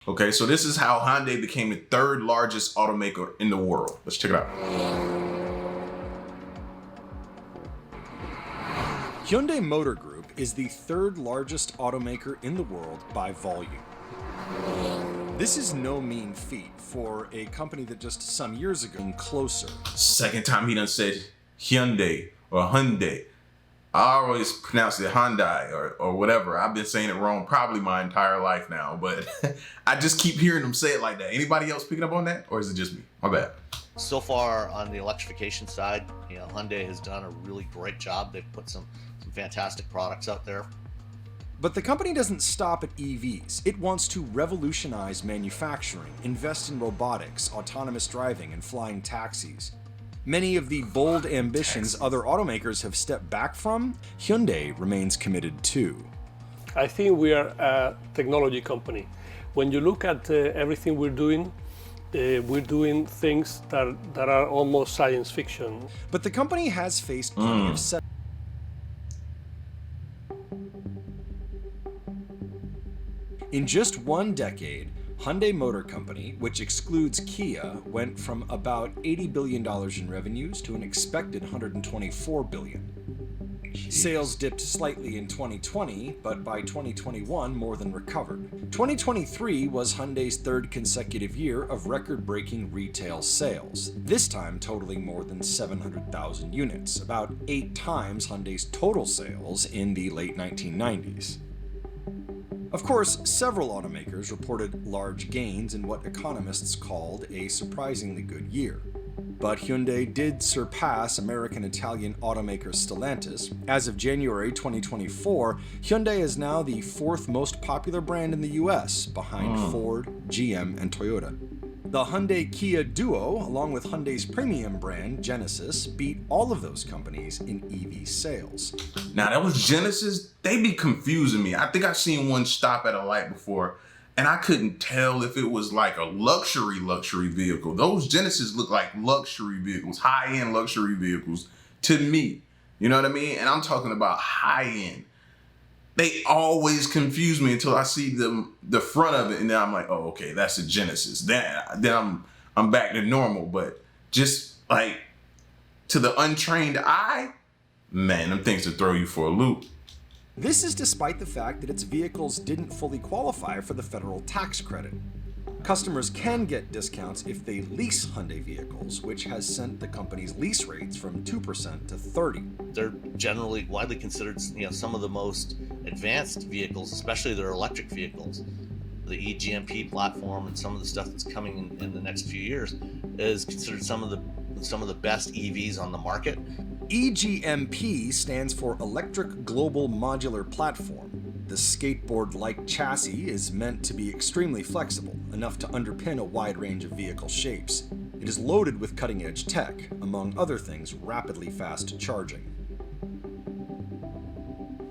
Okay, so this is how Hyundai became the third largest automaker in the world. Let's check it out. Hyundai Motor Group is the third largest automaker in the world by volume. This is no mean feat for a company that just some years ago came closer. Second time he done said Hyundai or Hyundai. I always pronounce it Hyundai or whatever. I've been saying it wrong probably my entire life now, but I just keep hearing them say it like that. Anybody else picking up on that, or is it just me? My bad. So far on the electrification side, Hyundai has done a really great job. They've put some fantastic products out there. But the company doesn't stop at EVs. It wants to revolutionize manufacturing, invest in robotics, autonomous driving, and flying taxis. Many of the bold ambitions other automakers have stepped back from, Hyundai remains committed to. I think we are a technology company. When you look at everything we're doing things that are almost science fiction. But the company has faced plenty of setbacks. In just one decade, Hyundai Motor Company, which excludes Kia, went from about $80 billion in revenues to an expected $124 billion. Sales dipped slightly in 2020, but by 2021 more than recovered. 2023 was Hyundai's third consecutive year of record-breaking retail sales, this time totaling more than 700,000 units, about 8 times Hyundai's total sales in the late 1990s. Of course, several automakers reported large gains in what economists called a surprisingly good year. But Hyundai did surpass American-Italian automaker Stellantis. As of January 2024, Hyundai is now the 4th most popular brand in the US, behind Ford, GM, and Toyota. The Hyundai-Kia duo, along with Hyundai's premium brand, Genesis, beat all of those companies in EV sales. Now, that was Genesis. They be confusing me. I think I've seen one stop at a light before, and I couldn't tell if it was like a luxury vehicle. Those Genesis look like luxury vehicles, high-end luxury vehicles to me. You know what I mean? And I'm talking about high-end. They always confuse me until I see the front of it, and then I'm like, oh, okay, that's a Genesis. Then I'm back to normal. But just like to the untrained eye, man, them things to throw you for a loop. This is despite the fact that its vehicles didn't fully qualify for the federal tax credit. Customers can get discounts if they lease Hyundai vehicles, which has sent the company's lease rates from 2% to 30%. They're generally widely considered, some of the most advanced vehicles, especially their electric vehicles. The eGMP platform and some of the stuff that's coming in the next few years is considered some of the best EVs on the market. eGMP stands for Electric Global Modular Platform. The skateboard-like chassis is meant to be extremely flexible, enough to underpin a wide range of vehicle shapes. It is loaded with cutting-edge tech, among other things, rapidly fast charging.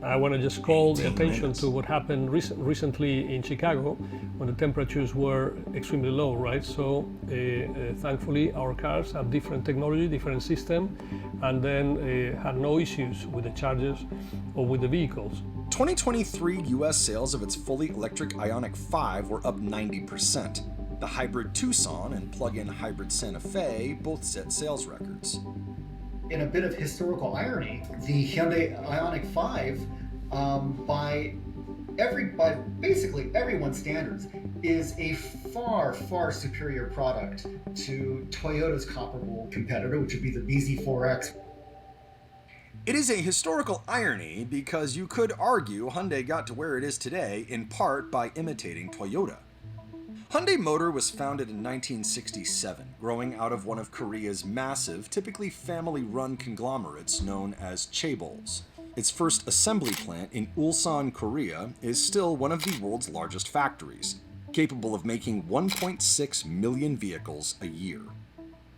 I want to just call the attention to what happened recently in Chicago when the temperatures were extremely low, right? So thankfully our cars have different technology, different system, and then had no issues with the chargers or with the vehicles. 2023 US sales of its fully electric Ioniq 5 were up 90%. The hybrid Tucson and plug-in hybrid Santa Fe both set sales records. In a bit of historical irony, the Hyundai Ioniq 5, by basically everyone's standards, is a far, far superior product to Toyota's comparable competitor, which would be the BZ4X. It is a historical irony because you could argue Hyundai got to where it is today in part by imitating Toyota. Hyundai Motor was founded in 1967, growing out of one of Korea's massive, typically family-run conglomerates known as chaebols. Its first assembly plant in Ulsan, Korea, is still one of the world's largest factories, capable of making 1.6 million vehicles a year.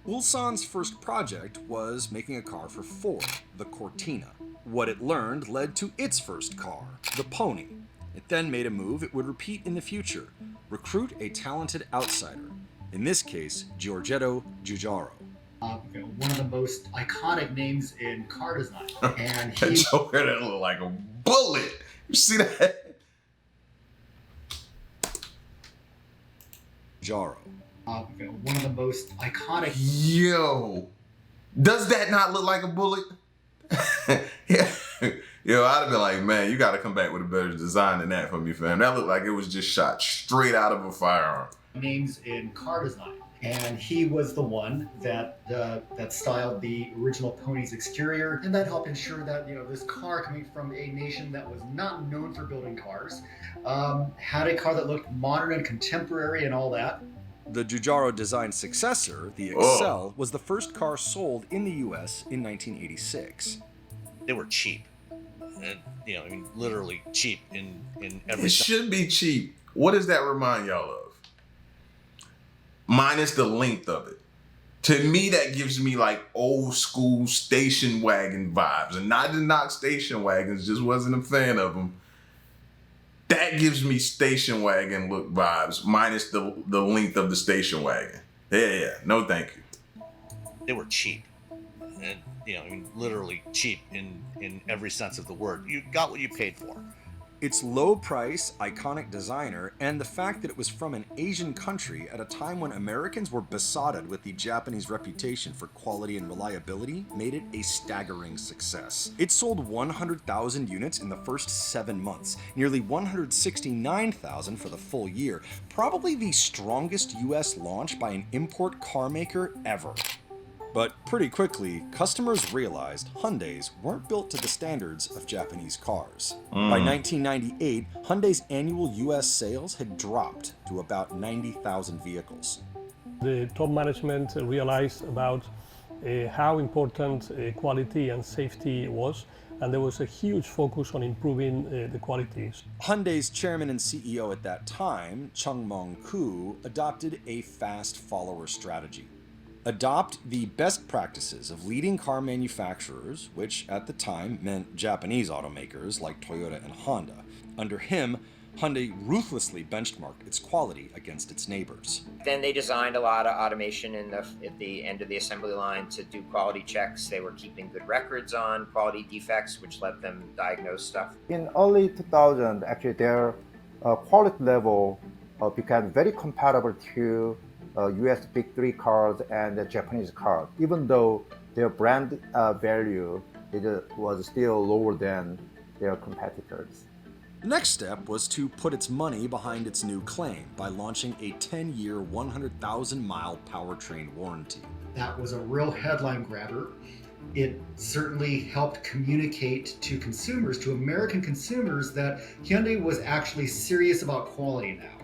Ulsan's first project was making a car for Ford, the Cortina. What it learned led to its first car, the Pony. It then made a move it would repeat in the future: recruit a talented outsider, in this case, Giorgetto Giugiaro. One of the most iconic names in car design. And That Joker that looked like a bullet. You see that? Jaro. One of the most iconic. Yo, does that not look like a bullet? Yeah. Yo, I'd have been like, man, you got to come back with a better design than that for me, fam. That looked like it was just shot straight out of a firearm. Names in car design, and he was the one that styled the original pony's exterior, and that helped ensure that this car, coming from a nation that was not known for building cars, had a car that looked modern and contemporary and all that. The Giugiaro designed successor, the Excel, was the first car sold in the U.S. in 1986. They were cheap. Literally cheap in every. It should be cheap. What does that remind y'all of? Minus the length of it. To me, that gives me like old school station wagon vibes. And not to knock station wagons, just wasn't a fan of them. That gives me station wagon look vibes, minus the length of the station wagon. Yeah, no thank you. They were cheap. Literally cheap in every sense of the word. You got what you paid for. Its low price, iconic designer, and the fact that it was from an Asian country at a time when Americans were besotted with the Japanese reputation for quality and reliability made it a staggering success. It sold 100,000 units in the first 7 months, nearly 169,000 for the full year, probably the strongest US launch by an import car maker ever. But pretty quickly, customers realized Hyundais weren't built to the standards of Japanese cars. By 1998, Hyundai's annual US sales had dropped to about 90,000 vehicles. The top management realized about how important quality and safety was, and there was a huge focus on improving the qualities. Hyundai's chairman and CEO at that time, Chung Mong-koo, adopted a fast follower strategy. Adopt the best practices of leading car manufacturers, which at the time meant Japanese automakers like Toyota and Honda. Under him, Hyundai ruthlessly benchmarked its quality against its neighbors. Then they designed a lot of automation at the end of the assembly line to do quality checks. They were keeping good records on quality defects, which let them diagnose stuff. In early 2000, actually their quality level became very comparable to US Big Three cars and the Japanese cars, even though their brand value was still lower than their competitors. The next step was to put its money behind its new claim by launching a 10-year, 100,000-mile powertrain warranty. That was a real headline grabber. It certainly helped communicate to consumers, to American consumers, that Hyundai was actually serious about quality now.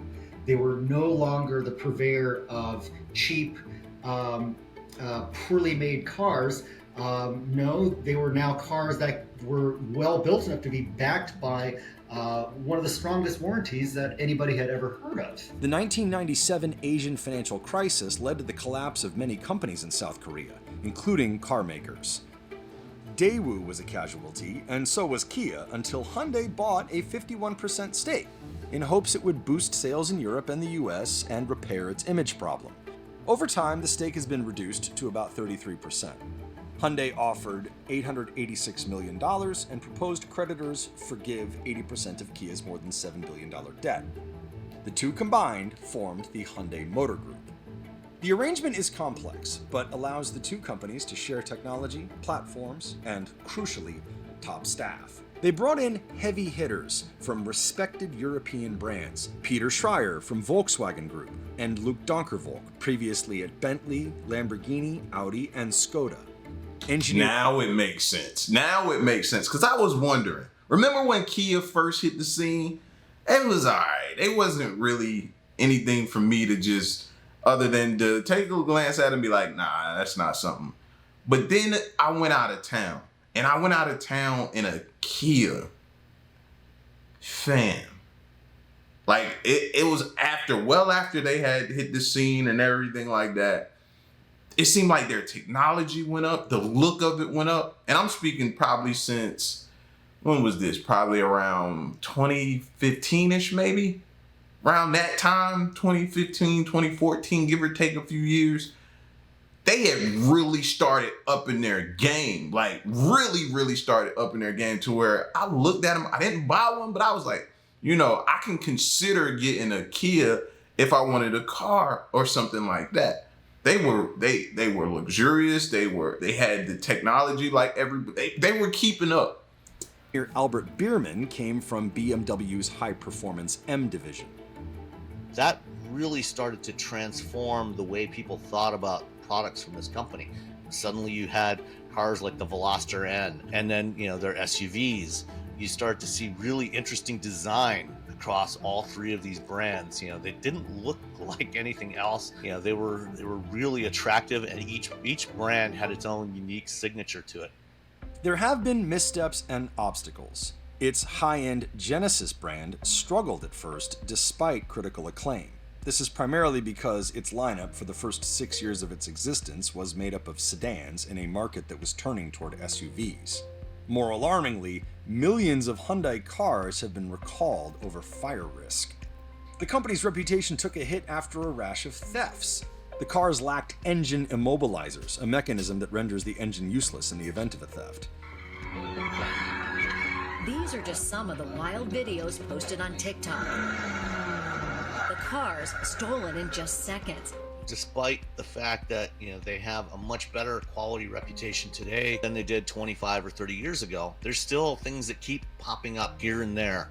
They were no longer the purveyor of cheap, poorly made cars. No, they were now cars that were well built enough to be backed by one of the strongest warranties that anybody had ever heard of. The 1997 Asian financial crisis led to the collapse of many companies in South Korea, including car makers. Daewoo was a casualty, and so was Kia, until Hyundai bought a 51% stake, in hopes it would boost sales in Europe and the US and repair its image problem. Over time, the stake has been reduced to about 33%. Hyundai offered $886 million and proposed creditors forgive 80% of Kia's more than $7 billion debt. The two combined formed the Hyundai Motor Group. The arrangement is complex, but allows the two companies to share technology, platforms, and, crucially, top staff. They brought in heavy hitters from respected European brands, Peter Schreier from Volkswagen Group, and Luc Donkervolk, previously at Bentley, Lamborghini, Audi, and Skoda. Now it makes sense. Because I was wondering, remember when Kia first hit the scene? It was all right. It wasn't really anything for me to just, other than to take a glance at it and be like, nah, that's not something. But then I went out of town. And I went out of town in a Kia. Fam. Like, it was well after they had hit the scene and everything like that. It seemed like their technology went up. The look of it went up. And I'm speaking probably since, when was this? Probably around 2015-ish, maybe? Around that time, 2015, 2014, give or take a few years. They had really started up in their game, like really started up in their game to where I looked at them. I didn't buy one, but I was like, I can consider getting a Kia if I wanted a car or something like that. They were luxurious. They had the technology like they were keeping up. Here, Albert Biermann came from BMW's high-performance M division. That really started to transform the way people thought about products from this company. Suddenly you had cars like the Veloster N, and then their SUVs. You start to see really interesting design across all three of these brands. They didn't look like anything else. They were really attractive, and each brand had its own unique signature to it. There have been missteps and obstacles. Its high-end Genesis brand struggled at first despite critical acclaim. This is primarily because its lineup for the first 6 years of its existence was made up of sedans in a market that was turning toward SUVs. More alarmingly, millions of Hyundai cars have been recalled over fire risk. The company's reputation took a hit after a rash of thefts. The cars lacked engine immobilizers, a mechanism that renders the engine useless in the event of a theft. These are just some of the wild videos posted on TikTok. The cars stolen in just seconds. Despite the fact that they have a much better quality reputation today than they did 25 or 30 years ago, there's still things that keep popping up here and there.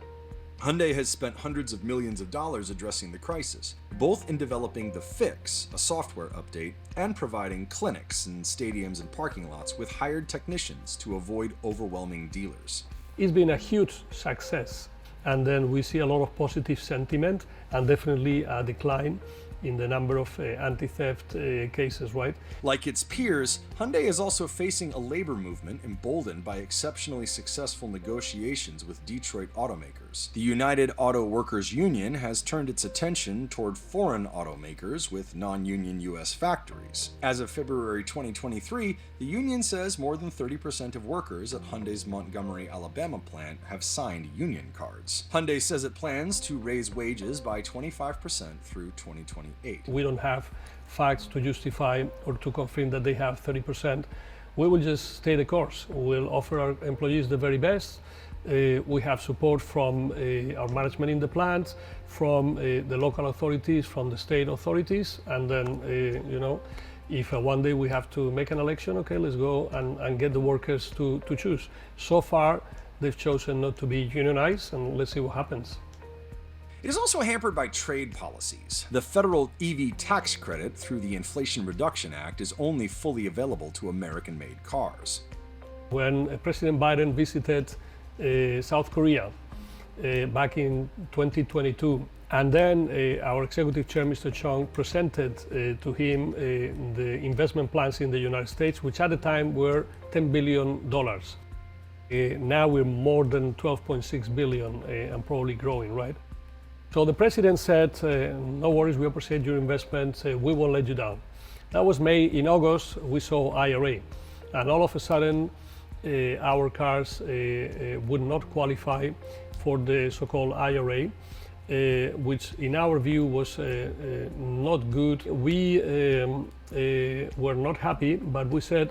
Hyundai has spent hundreds of millions of dollars addressing the crisis, both in developing the Fix, a software update, and providing clinics in stadiums and parking lots with hired technicians to avoid overwhelming dealers. It's been a huge success, and then we see a lot of positive sentiment and definitely a decline in the number of anti-theft cases, right? Like its peers, Hyundai is also facing a labor movement emboldened by exceptionally successful negotiations with Detroit automakers. The United Auto Workers Union has turned its attention toward foreign automakers with non-union U.S. factories. As of February 2023, the union says more than 30% of workers at Hyundai's Montgomery, Alabama plant have signed union cards. Hyundai says it plans to raise wages by 25% through 2028. We don't have facts to justify or to confirm that they have 30%. We will just stay the course. We'll offer our employees the very best. We have support from our management in the plant, from the local authorities, from the state authorities, and then, if one day we have to make an election, okay, let's go and get the workers to choose. So far, they've chosen not to be unionized, and let's see what happens. It is also hampered by trade policies. The federal EV tax credit through the Inflation Reduction Act is only fully available to American-made cars. When President Biden visited South Korea back in 2022, and then our executive chair, Mr. Chung, presented to him the investment plans in the United States, which at the time were $10 billion. Now we're more than 12.6 billion and probably growing, right? So the president said, no worries, we appreciate your investment, we won't let you down. That was May. In August, we saw IRA, and all of a sudden, our cars would not qualify for the so-called IRA, which in our view was not good. We were not happy, but we said,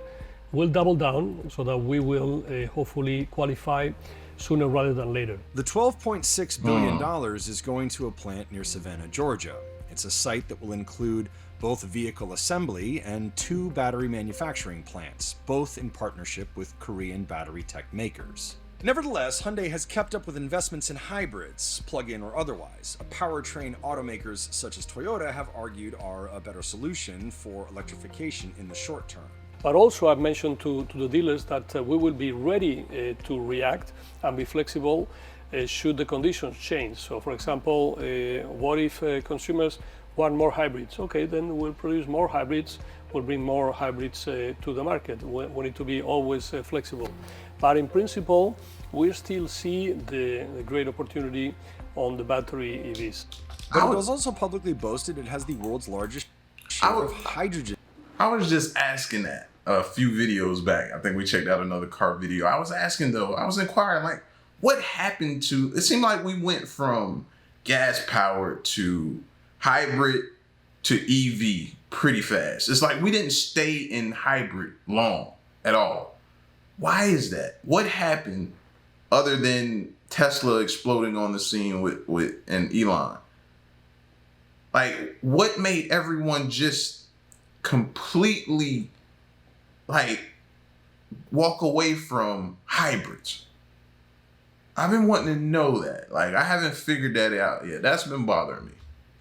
we'll double down so that we will hopefully qualify sooner rather than later. The $12.6 billion is going to a plant near Savannah, Georgia. It's a site that will include both vehicle assembly and 2 battery manufacturing plants, both in partnership with Korean battery tech makers. Nevertheless, Hyundai has kept up with investments in hybrids, plug-in or otherwise, a powertrain automakers such as Toyota have argued are a better solution for electrification in the short term. But also I've mentioned to the dealers that we will be ready to react and be flexible should the conditions change. So for example, what if consumers want more hybrids? Okay, then we'll produce more hybrids, we'll bring more hybrids to the market. We need to be always flexible. But in principle, we still see the great opportunity on the battery EVs. But it was also publicly boasted it has the world's largest share of hydrogen. I was just asking that a few videos back. I think we checked out another car video. I was asking though, I was inquiring like, what happened to, it seemed like we went from gas powered to hybrid to EV pretty fast. It's like we didn't stay in hybrid long at all. Why is that? What happened other than Tesla exploding on the scene with and Elon? Like, what made everyone just completely, like, walk away from hybrids? I've been wanting to know that. Like, I haven't figured that out yet. That's been bothering me.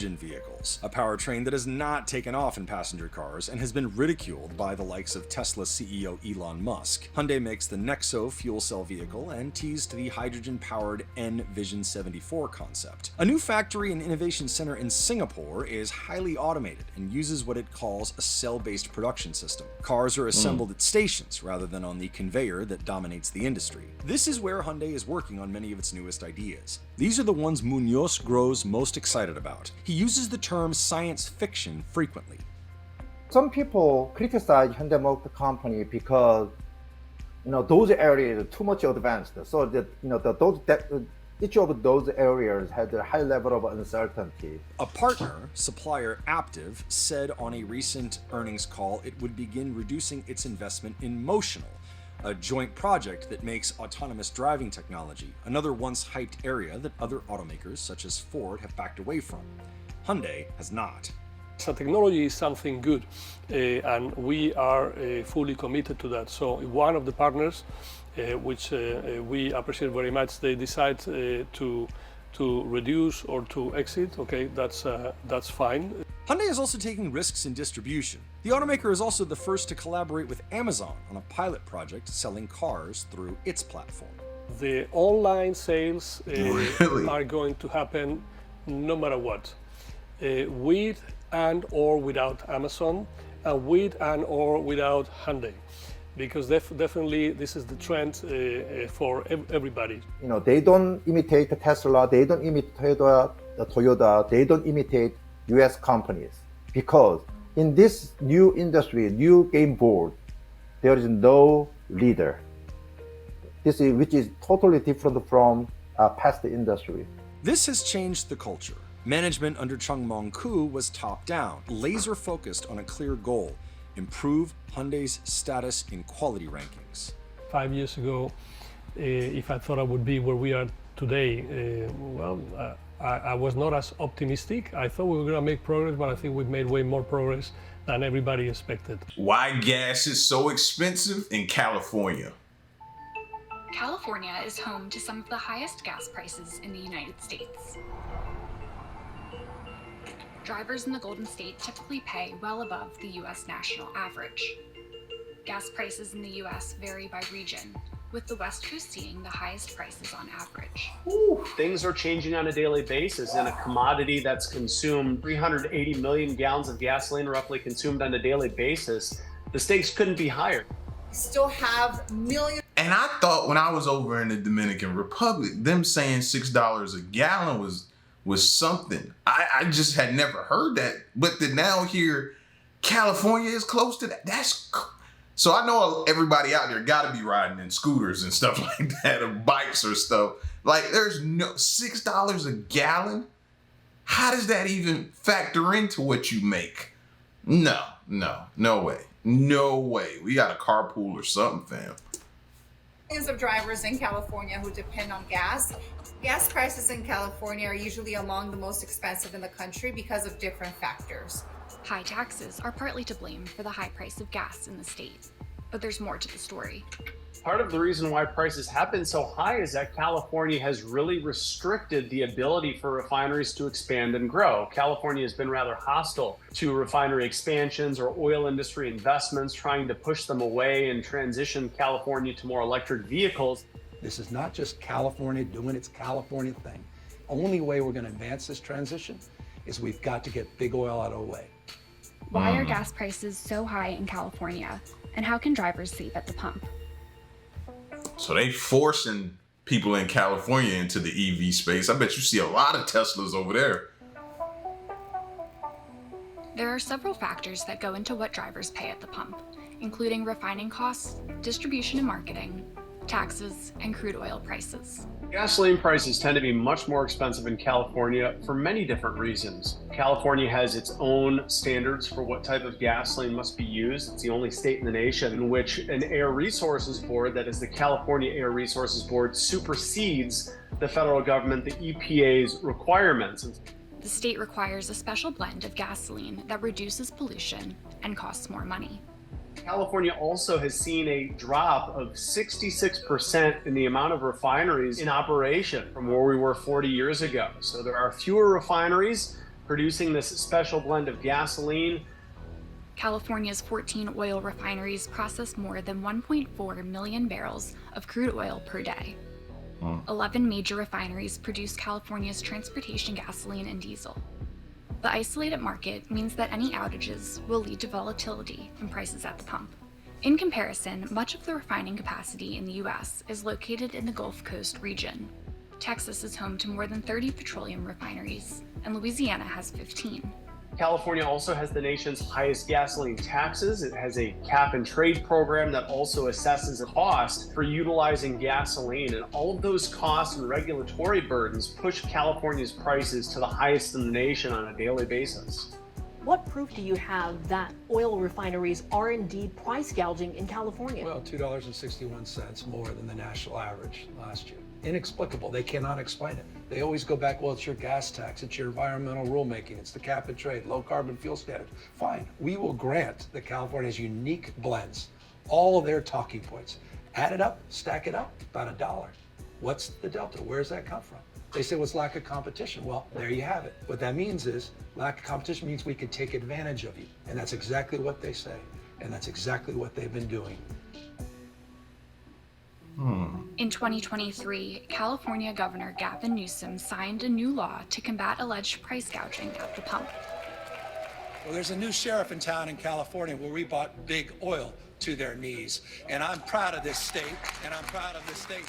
Vehicles, a powertrain that has not taken off in passenger cars and has been ridiculed by the likes of Tesla CEO Elon Musk. Hyundai makes the Nexo fuel cell vehicle and teased the hydrogen-powered N-Vision 74 concept. A new factory and innovation center in Singapore is highly automated and uses what it calls a cell-based production system. Cars are assembled at stations rather than on the conveyor that dominates the industry. This is where Hyundai is working on many of its newest ideas. These are the ones Munoz grows most excited about. He uses the term science fiction frequently. Some people criticize Hyundai Motor Company because those areas are too much advanced. So that each of those areas had a high level of uncertainty. A partner, supplier Aptiv, said on a recent earnings call it would begin reducing its investment in Motional, a joint project that makes autonomous driving technology, another once hyped area that other automakers such as Ford have backed away from. Hyundai has not. So technology is something good, and we are fully committed to that. So one of the partners, which we appreciate very much, they decide to reduce or to exit. Okay, that's fine. Hyundai is also taking risks in distribution. The automaker is also the first to collaborate with Amazon on a pilot project selling cars through its platform. The online sales Really? are going to happen no matter what, with and or without Amazon, and with and or without Hyundai, because definitely this is the trend for everybody. They don't imitate Tesla, they don't imitate Toyota, they don't imitate US companies, because in this new industry, new game board, there is no leader. Which is totally different from past industry. This has changed the culture. Management under Chung Mong Koo was top-down, laser-focused on a clear goal: improve Hyundai's status in quality rankings. 5 years ago, if I thought I would be where we are today, I was not as optimistic. I thought we were going to make progress, but I think we've made way more progress than everybody expected. Why gas is so expensive in California? California is home to some of the highest gas prices in the United States. Drivers in the Golden State typically pay well above the U.S. national average. Gas prices in the U.S. vary by region, with the West Coast seeing the highest prices on average. Things are changing on a daily basis in a commodity that's consumed 380 million gallons of gasoline roughly consumed on a daily basis. The stakes couldn't be higher. Still have millions. And I thought when I was over in the Dominican Republic, them saying $6 a gallon was something. I just had never heard that. But then now here, California is close to that. So I know everybody out there got to be riding in scooters and stuff like that, or bikes or stuff. Like, there's no $6 a gallon. How does that even factor into what you make? No way. No way. We got a carpool or something, fam. Millions of drivers in California who depend on gas. Gas prices in California are usually among the most expensive in the country because of different factors. High taxes are partly to blame for the high price of gas in the state, but there's more to the story. Part of the reason why prices have been so high is that California has really restricted the ability for refineries to expand and grow. California has been rather hostile to refinery expansions or oil industry investments, trying to push them away and transition California to more electric vehicles. This is not just California doing its California thing. Only way we're going to advance this transition is we've got to get big oil out of the way. Why are gas prices so high in California, and how can drivers save at the pump? So they forcing people in California into the EV space. I bet you see a lot of Teslas over there. There are several factors that go into what drivers pay at the pump, including refining costs, distribution and marketing, taxes, and crude oil prices. Gasoline prices tend to be much more expensive in California for many different reasons. California has its own standards for what type of gasoline must be used. It's the only state in the nation in which an Air Resources Board, that is the California Air Resources Board, supersedes the federal government, the EPA's requirements. The state requires a special blend of gasoline that reduces pollution and costs more money. California also has seen a drop of 66% in the amount of refineries in operation from where we were 40 years ago. So there are fewer refineries producing this special blend of gasoline. California's 14 oil refineries process more than 1.4 million barrels of crude oil per day. 11 major refineries produce California's transportation gasoline and diesel. The isolated market means that any outages will lead to volatility in prices at the pump. In comparison, much of the refining capacity in the US is located in the Gulf Coast region. Texas is home to more than 30 petroleum refineries, and Louisiana has 15. California also has the nation's highest gasoline taxes. It has a cap and trade program that also assesses a cost for utilizing gasoline. And all of those costs and regulatory burdens push California's prices to the highest in the nation on a daily basis. What proof do you have that oil refineries are indeed price gouging in California? Well, $2.61 more than the national average last year. Inexplicable. They cannot explain it. They always go back, well, it's your gas tax, it's your environmental rulemaking, it's the cap and trade, low carbon fuel standards. Fine. We will grant that California has unique blends, all of their talking points. Add it up, stack it up, about $1. What's the delta? Where does that come from? They say, well, it's lack of competition. Well, there you have it. What that means is lack of competition means we can take advantage of you. And that's exactly what they say. And that's exactly what they've been doing. In 2023, California Governor Gavin Newsom signed a new law to combat alleged price gouging at the pump. Well, there's a new sheriff in town in California where we brought big oil to their knees. And I'm proud of this state, and I'm proud of this state.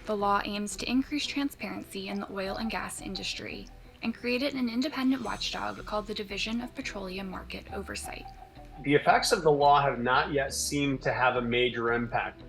The law aims to increase transparency in the oil and gas industry and created an independent watchdog called the Division of Petroleum Market Oversight. The effects of the law have not yet seemed to have a major impact.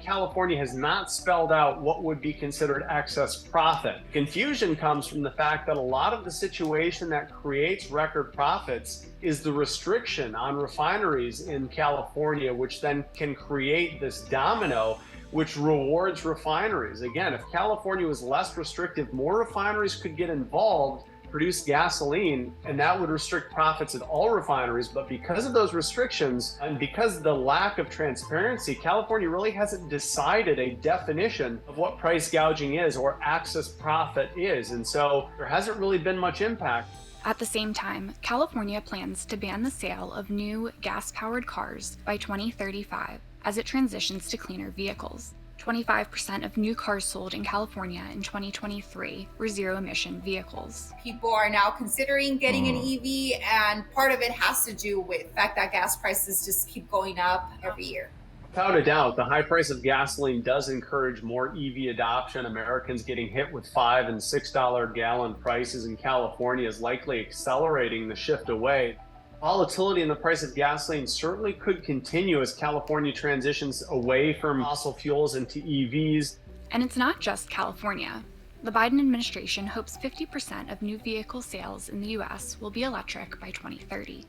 California has not spelled out what would be considered excess profit. Confusion comes from the fact that a lot of the situation that creates record profits is the restriction on refineries in California, which then can create this domino which rewards refineries. Again, if California was less restrictive, more refineries could get involved, produce gasoline, and that would restrict profits at all refineries. But because of those restrictions and because of the lack of transparency, California really hasn't decided a definition of what price gouging is or excess profit is. And so there hasn't really been much impact. At the same time, California plans to ban the sale of new gas-powered cars by 2035 as it transitions to cleaner vehicles. 25% of new cars sold in California in 2023 were zero-emission vehicles. People are now considering getting an EV, and part of it has to do with the fact that gas prices just keep going up every year. Without a doubt, the high price of gasoline does encourage more EV adoption. Americans getting hit with $5 and $6 gallon prices in California is likely accelerating the shift away. Volatility in the price of gasoline certainly could continue as California transitions away from fossil fuels into EVs. And it's not just California. The Biden administration hopes 50% of new vehicle sales in the US will be electric by 2030.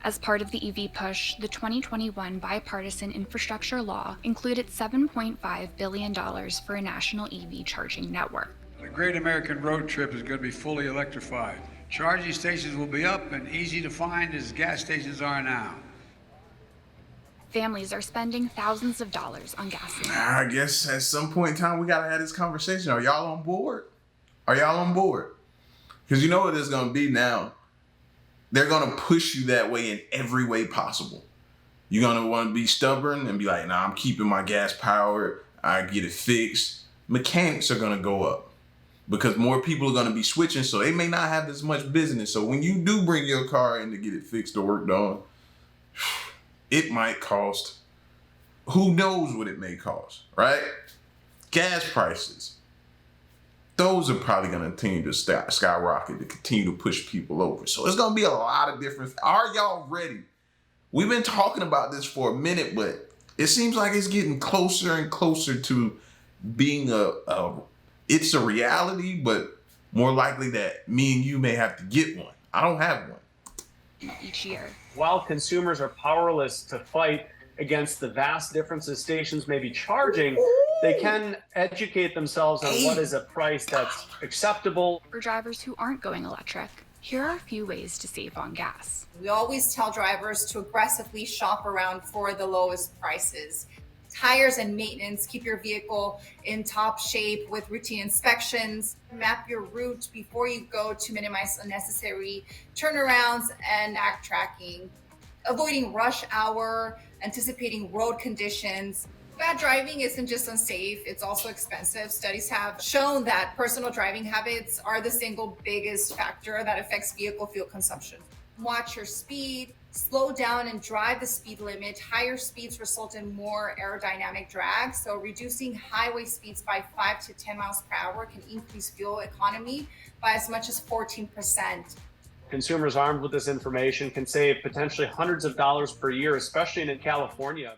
As part of the EV push, the 2021 bipartisan infrastructure law included $7.5 billion for a national EV charging network. The Great American Road Trip is going to be fully electrified. Charging stations will be up and easy to find as gas stations are now. Families are spending thousands of dollars on gasoline. I guess at some point in time, we got to have this conversation. Are y'all on board? Are y'all on board? Because you know what it's going to be now. They're going to push you that way in every way possible. You're going to want to be stubborn and be like, nah, I'm keeping my gas powered. I get it fixed. Mechanics are going to go up because more people are going to be switching, so they may not have as much business. So when you do bring your car in to get it fixed or worked on, it might cost, who knows what it may cost, right? Gas prices. Those are probably going to continue to skyrocket, to continue to push people over. So it's going to be a lot of different. Are y'all ready? We've been talking about this for a minute, but it seems like it's getting closer and closer to being it's a reality, but more likely that me and you may have to get one. I don't have one. Each year. While consumers are powerless to fight against the vast differences stations may be charging, They can educate themselves on what is a price that's acceptable. For drivers who aren't going electric, here are a few ways to save on gas. We always tell drivers to aggressively shop around for the lowest prices. Tires and maintenance, keep your vehicle in top shape with routine inspections. Map your route before you go to minimize unnecessary turnarounds and act tracking. Avoiding rush hour, anticipating road conditions. Bad driving isn't just unsafe, it's also expensive. Studies have shown that personal driving habits are the single biggest factor that affects vehicle fuel consumption. Watch your speed, slow down and drive the speed limit. Higher speeds result in more aerodynamic drag, so reducing highway speeds by 5 to 10 miles per hour can increase fuel economy by as much as 14%. Consumers armed with this information can save potentially hundreds of dollars per year, especially in California.